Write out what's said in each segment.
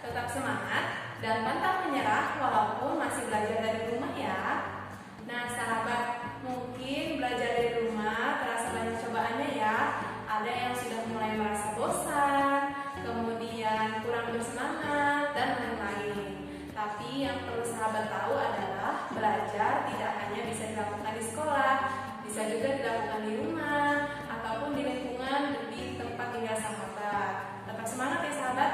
Tetap semangat dan pantang menyerah walaupun masih belajar dari rumah ya. Nah sahabat, mungkin belajar dari rumah terasa banyak cobaannya ya. Ada yang sudah mulai merasa bosan, kemudian kurang bersemangat, dan lain-lain. Tapi yang perlu sahabat tahu adalah belajar tidak hanya bisa dilakukan di sekolah, bisa juga dilakukan di rumah, ataupun di lingkungan di tempat tinggal sahabat. Tetap semangat ya sahabat.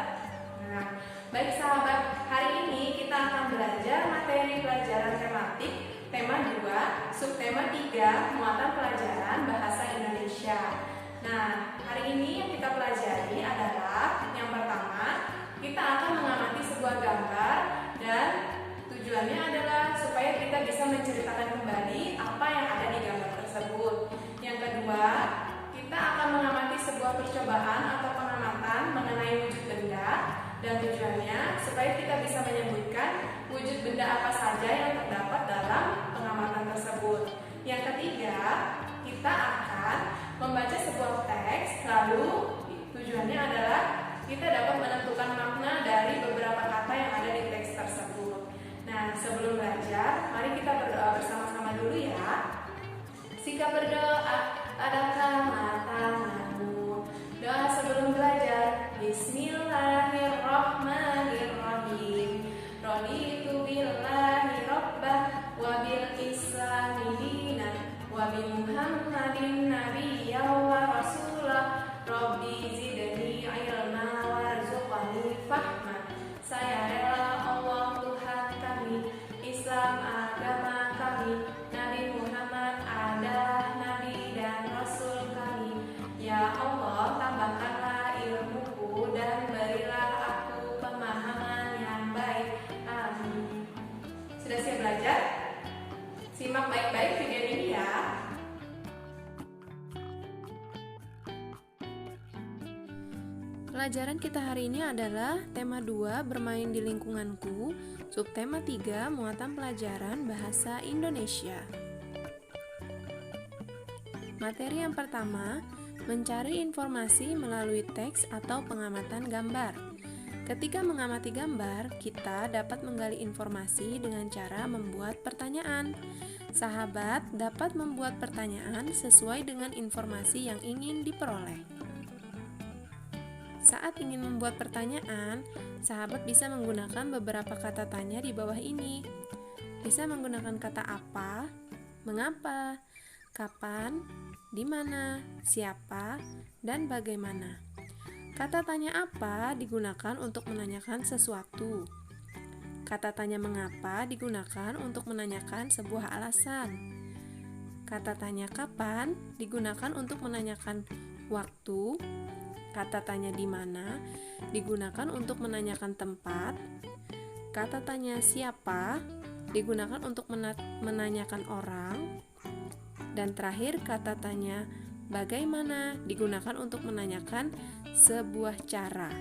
Nah, baik sahabat, hari ini kita akan belajar materi pelajaran tematik tema 2, subtema 3, muatan pelajaran bahasa Indonesia. Nah, hari ini yang kita pelajari adalah yang pertama, kita akan mengamati sebuah gambar dan tujuannya adalah supaya kita bisa menceritakan kembali apa yang ada di gambar tersebut. Yang kedua, kita akan mengamati sebuah percobaan atau pengamatan mengenai wujud benda dan tujuannya supaya kita bisa menyebutkan wujud benda apa saja yang terdapat dalam pengamatan tersebut. Yang ketiga, kita akan membaca sebuah teks, lalu tujuannya adalah kita dapat menentukan makna dari beberapa kata yang ada di teks tersebut. Nah, sebelum belajar, mari kita berdoa bersama-sama dulu ya. Sikap berdoa, adakah tanganmu? Doa sebelum belajar. Bismillahirrahmanirrahim. Raditu billahi rabbah wa bil islami dinan wa bi Muhammadin nabiyyan wa rasulah. Rabbi zidni ilma warzuqni fahma. Saya rela Allah Tuhan kami, Islam agama kami, Nabi Muhammad adalah Nabi dan Rasul kami. Ya Allah, tambahkanlah ilmuku dan berilah aku pemahaman yang baik. Amin. Sudah siap belajar? Simak baik-baik video ini ya. Pelajaran kita hari ini adalah tema 2 bermain di lingkunganku, subtema 3 muatan pelajaran bahasa Indonesia. Materi yang pertama, mencari informasi melalui teks atau pengamatan gambar. Ketika mengamati gambar, kita dapat menggali informasi dengan cara membuat pertanyaan. Sahabat dapat membuat pertanyaan sesuai dengan informasi yang ingin diperoleh. Saat ingin membuat pertanyaan, sahabat bisa menggunakan beberapa kata tanya di bawah ini. Bisa menggunakan kata apa, mengapa, kapan, di mana, siapa, dan bagaimana. Kata tanya apa digunakan untuk menanyakan sesuatu. Kata tanya mengapa digunakan untuk menanyakan sebuah alasan. Kata tanya kapan digunakan untuk menanyakan waktu. Kata tanya di mana digunakan untuk menanyakan tempat. Kata tanya siapa digunakan untuk menanyakan orang. Dan terakhir, kata tanya bagaimana digunakan untuk menanyakan sebuah cara.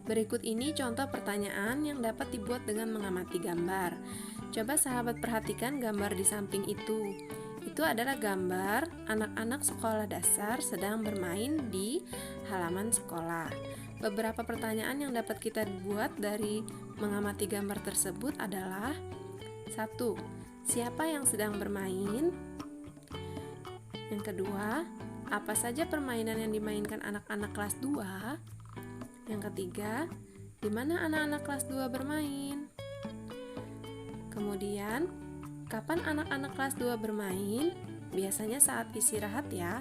Berikut ini contoh pertanyaan yang dapat dibuat dengan mengamati gambar. Coba sahabat perhatikan gambar di samping itu. Itu adalah gambar anak-anak sekolah dasar sedang bermain di halaman sekolah. Beberapa pertanyaan yang dapat kita buat dari mengamati gambar tersebut adalah: 1. Siapa yang sedang bermain? Yang kedua, apa saja permainan yang dimainkan anak-anak kelas 2? Yang ketiga, di mana anak-anak kelas 2 bermain? Kemudian, kapan anak-anak kelas 2 bermain? Biasanya saat istirahat ya.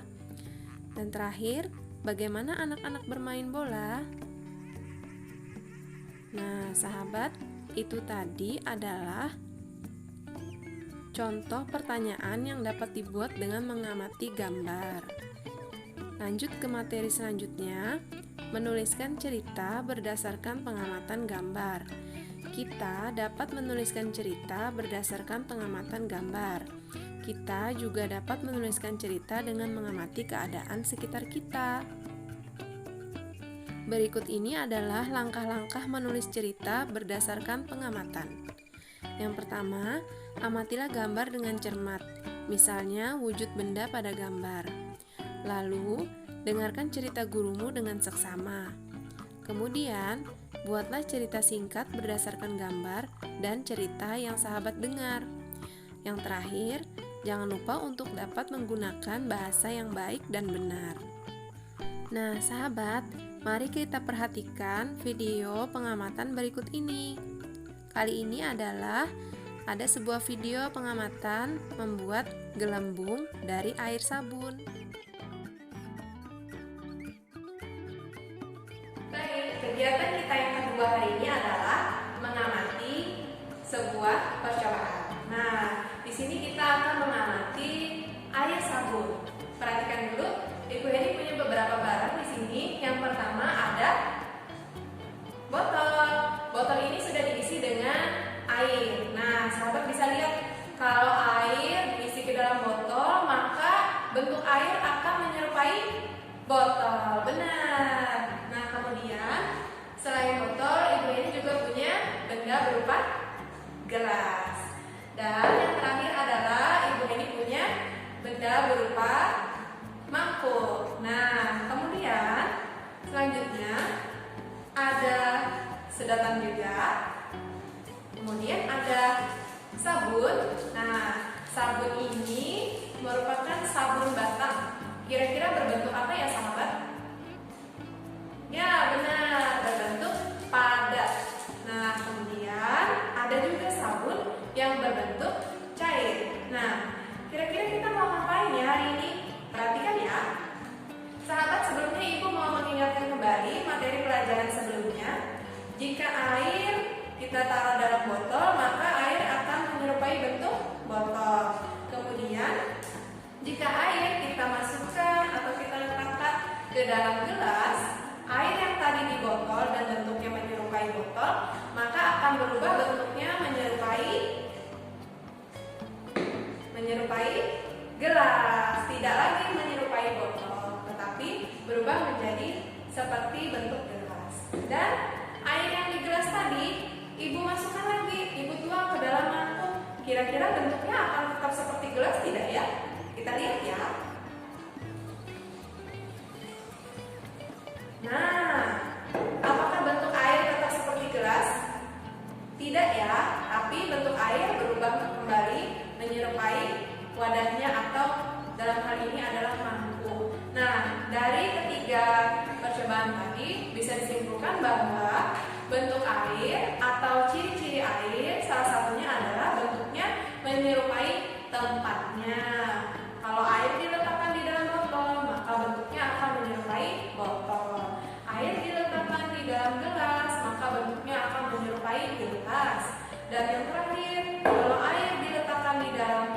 Dan terakhir, bagaimana anak-anak bermain bola? Nah, sahabat, itu tadi adalah contoh pertanyaan yang dapat dibuat dengan mengamati gambar. Lanjut ke materi selanjutnya, menuliskan cerita berdasarkan pengamatan gambar. Kita dapat menuliskan cerita berdasarkan pengamatan gambar. Kita juga dapat menuliskan cerita dengan mengamati keadaan sekitar kita. Berikut ini adalah langkah-langkah menulis cerita berdasarkan pengamatan. Yang pertama, amatilah gambar dengan cermat, misalnya wujud benda pada gambar. Lalu, dengarkan cerita gurumu dengan seksama. Kemudian, buatlah cerita singkat berdasarkan gambar dan cerita yang sahabat dengar. Yang terakhir, jangan lupa untuk dapat menggunakan bahasa yang baik dan benar. Nah, sahabat, mari kita perhatikan video pengamatan berikut ini. Kali ini adalah ada sebuah video pengamatan membuat gelembung dari air sabun. Kegiatan kita yang kedua hari ini adalah mengamati sebuah percobaan. Nah, di sini kita akan mengamati air sabun. Perhatikan dulu, Ibu Heni punya beberapa barang di sini. Yang pertama ada botol. Botol ini sudah diisi dengan air. Nah, sahabat bisa lihat kalau air diisi ke dalam botol, maka bentuk air akan menyerupai botol. Benar. Nah, kemudian selain botol, Ibu ini juga punya benda berupa gelas. Dan yang terakhir adalah Ibu ini punya benda berupa mangkuk. Nah, kemudian selanjutnya ada sedotan juga. Kemudian ada sabun. Nah, sabun ini merupakan sabun batang. Kira-kira berbentuk apa ya, sahabat? Ya, benar, berbentuk padat. Nah, kemudian ada juga sabun yang berbentuk cair. Nah, kira-kira kita mau ngapain ya hari ini? Perhatikan ya. Sahabat, sebelumnya Ibu mau mengingatkan kembali materi pelajaran sebelumnya. Jika air kita taruh dalam botol, maka air akan menyerupai bentuk botol. Kemudian, jika air kita masukkan atau kita letakkan ke dalam gelas, air yang tadi di botol dan bentuknya menyerupai botol, maka akan berubah bentuknya menyerupai gelas. Tidak lagi menyerupai botol, tetapi berubah menjadi seperti bentuk gelas. Dan air yang di gelas tadi, Ibu masukkan lagi, Ibu tuang ke dalam mangkuk. Kira-kira bentuknya akan tetap seperti gelas tidak ya? Kita lihat ya. Nah, apakah bentuk air tetap seperti gelas? Tidak ya, tapi bentuk air berubah kembali menyerupai wadahnya atau dalam hal ini adalah mangkuk. Nah, dari ketiga percobaan tadi bisa disimpulkan bahwa bentuk air atau ciri-ciri air salah satunya adalah bentuknya menyerupai tempatnya. Kalau air diletakkan di dalam botol, maka bentuknya akan menyerupai botol. Air diletakkan di dalam gelas, maka bentuknya akan menyerupai gelas. Dan yang terakhir, kalau air diletakkan di dalam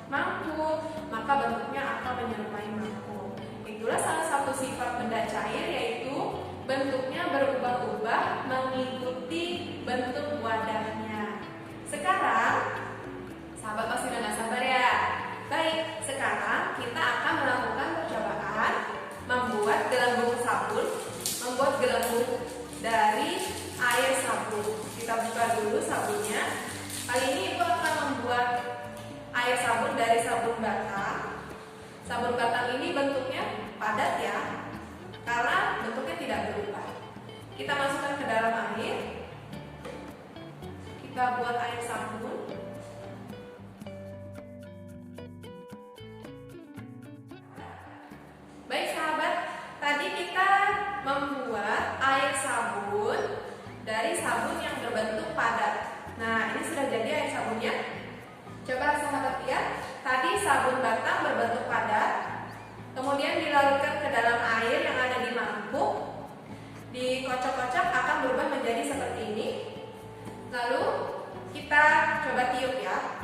mangkuk, maka bentuknya akan menyerupai mangkuk. Itulah salah satu sifat benda cair, yaitu bentuknya berubah-ubah mengikuti bentuk wadahnya. Sekarang, sahabat pasti udah gak sabar ya. Baik, sekarang kita akan melakukan percobaan membuat gelembung sabun, membuat gelembung dari air sabun. Kita buka dulu sabunnya. Kali ini Ibu akan membuat air sabun dari sabun batang. Sabun batang ini bentuknya padat ya, karena bentuknya tidak berubah. Kita masukkan ke dalam air. Kita buat air sabun. Baik sahabat, tadi kita membuat air sabun dari sabun yang berbentuk padat. Nah, ini sudah jadi air sabunnya. Coba sahabat lihat, tadi sabun batang berbentuk padat, kemudian dilarutkan ke dalam air yang ada di mangkuk, dikocok-kocok akan berubah menjadi seperti ini. Lalu kita coba tiup ya.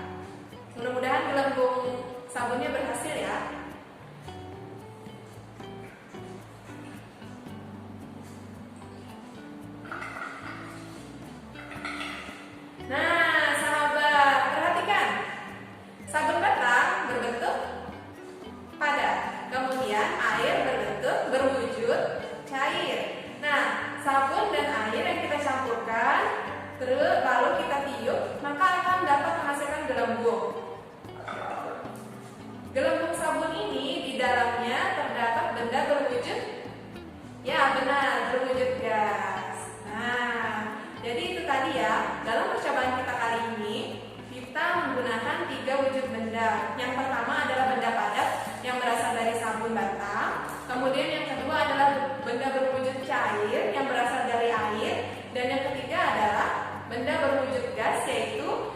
Mudah-mudahan gelembung sabunnya berhasil ya. Nah, sahabat, perhatikan. Sabun batang berbentuk padat. Kemudian air berwujud cair. Nah, sabun dan air yang kita campurkan, terus lalu kita tiup, maka akan dapat menghasilkan gelembung. Gelembung sabun ini di dalamnya terdapat benda berwujud, ya benar, berwujud gas. benda berwujud cair yang berasal dari air, dan yang ketiga adalah benda berwujud gas, yaitu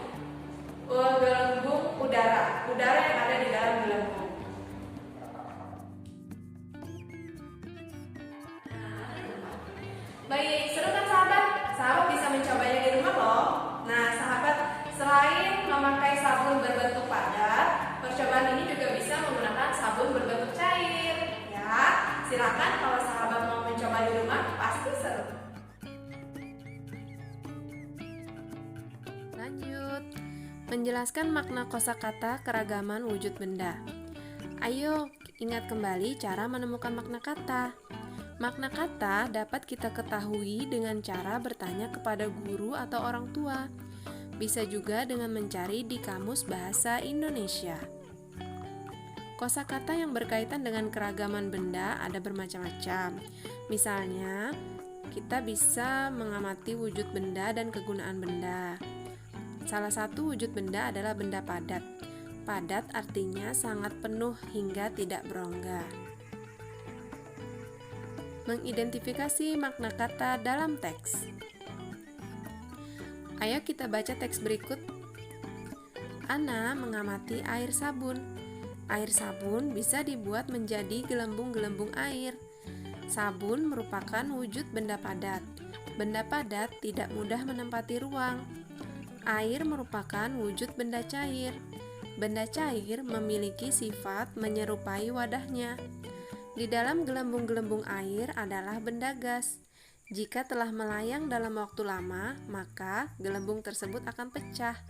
gelembung udara yang ada di dalam gelembung. Baik, seru kan sahabat? Sahabat bisa mencobanya di rumah loh. Nah sahabat, selain memakai sabun berbentuk padat, percobaan ini juga bisa menggunakan sabun berbentuk cair. Ya, silakan kalau sahabat mau mencoba di rumah, pasti seru. Lanjut, menjelaskan makna kosakata keragaman wujud benda. Ayo ingat kembali cara menemukan makna kata. Makna kata dapat kita ketahui dengan cara bertanya kepada guru atau orang tua. Bisa juga dengan mencari di Kamus Bahasa Indonesia. Kosakata yang berkaitan dengan keragaman benda ada bermacam-macam. Misalnya, kita bisa mengamati wujud benda dan kegunaan benda. Salah satu wujud benda adalah benda padat. Padat artinya sangat penuh hingga tidak berongga. Mengidentifikasi makna kata dalam teks. Ayo kita baca teks berikut. Ana mengamati air sabun. Air sabun bisa dibuat menjadi gelembung-gelembung air. Sabun merupakan wujud benda padat. Benda padat tidak mudah menempati ruang. Air merupakan wujud benda cair. Benda cair memiliki sifat menyerupai wadahnya. Di dalam gelembung-gelembung air adalah benda gas. Jika telah melayang dalam waktu lama, maka gelembung tersebut akan pecah.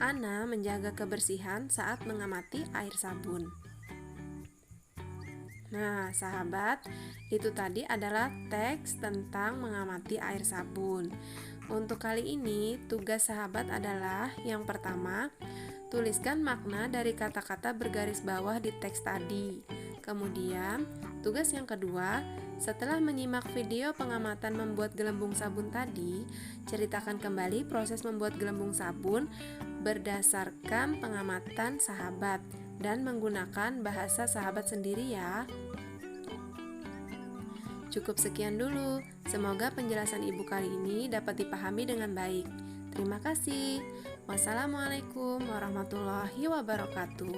Ana menjaga kebersihan saat mengamati air sabun. Nah, sahabat, itu tadi adalah teks tentang mengamati air sabun. Untuk kali ini, tugas sahabat adalah yang pertama, tuliskan makna dari kata-kata bergaris bawah di teks tadi. Kemudian, tugas yang kedua, setelah menyimak video pengamatan membuat gelembung sabun tadi, ceritakan kembali proses membuat gelembung sabun berdasarkan pengamatan sahabat dan menggunakan bahasa sahabat sendiri ya. Cukup sekian dulu. Semoga penjelasan ibu kali ini dapat dipahami dengan baik. Terima kasih. Wassalamualaikum warahmatullahi wabarakatuh.